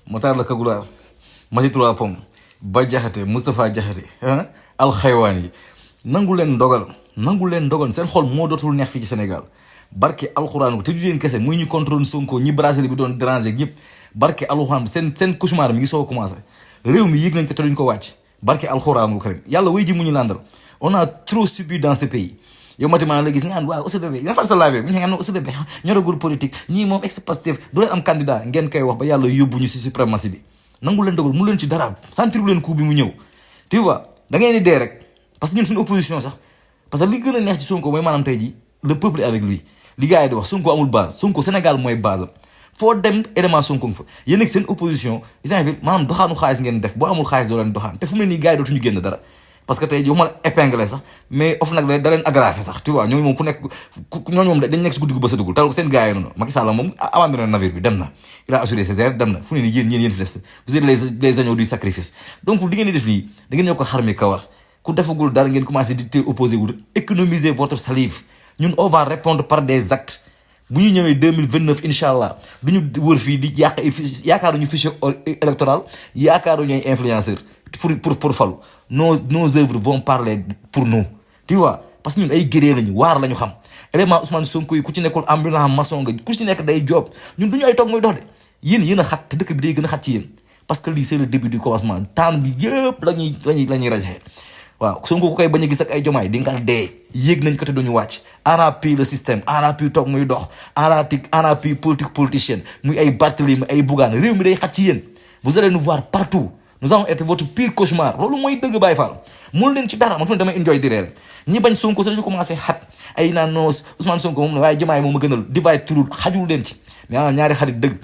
Matar la Kagulaar Mati Trois Pommes Ba Jaxate Moustapha Jaxate alxaywaan yi nangu leen ndogal seen xol moo dootul neex fii ci Sénégal barke alxuraan te du leen kese muy ñu contrôle Sonko ñi brasserie bi doon déranger ñëpp barke alxuraan seen cauchemar mi ngi soo commencé réew mi yëg nañ ko te duñ ko wàcc barke alxuraanul karim yàlla way ji mu ñu landal on a trop subi dans ce pays yow matimaa la gis nga naan waaw OCBB nga far sa live bi ñu xam ne OCBB ñoragul politique ñii moom ex-Pastef du leen am candidat ngeen koy wax ba yàlla yóbbu ñu si suprématie bi nangu leen dogal mu leen ci dara sentir leen coup bi mu ñëw tu vois da ngay ni dee rek parce que ñun suñu opposition sax parce que li gën a neex ci Sonko mooy maanaam tey ji le peuple est avec lui li gars yi di wax Sonko amul base Sonko Sénégal mooy base am foo dem élément Sonko fa yéen ak seen opposition exemple maanaam doxaanu xaalis ngeen def boo amul xaalis doo leen doxaan te fu mu ne nii gars yi dootuñu génn dara parce que tey jii waxuma la épinglé sax mais of nag da leen aggravé sax tu vois ñooñu moom ku nekk ñooñu moom dañ nekk si guddi gu bës a dugul tal ko seen gars yi noonu Macky Sall moom abandonné navire bi dem na il a assuré ses airs dem na fu ne nii yéen fi des vous êtes les agneaux du sacrifice donc li ngeen di def nii da ngeen ñoo ko xarmi kawar ku defagul dara ngeen commencé di te opposé wu économiser votre salive ñun on va répondre par des actes bu ñu ñëwee 2029 incha allah du ñu wër fii di yàq yaakaaruñu fichier électoral yaakaaruñu ay influenceur pour falu nos œuvres vont parler pour nous tu vois parce que ñun ay guerrier lañu waar lañu xam vraiment Ousmane Sonko yi ku ci nekkul ambulant maçon nga ku ci nekk day job ñun du ñu ay toog muy dox de yéen a xat te dëkk bi day gën a xat ci yéen parce que lii c'est le début du commencement temps bi yëpp lañuy rajaxe waaw Sonko ku koy bañ a gis ak ay jomaay di nga dee yéeg nañ ko te duñu wàcc arapi le système arapi toog muy dox arapi politicien muy ay Barthélémy ay Bougane réew mi day xat ci yéen vous allez nous voir partout nous avons été votre pire cauchemar loolu mooy dëgg Baye Fall mënu leen ci dara man fu ne damay enjoy di reer ñi bañ Sonko sax dañu commencé xat ay naan non Ousmane Sonko moom la waaye jomaay moom a gënal divide turul xajul leen ci mais ñaari xarit dëgg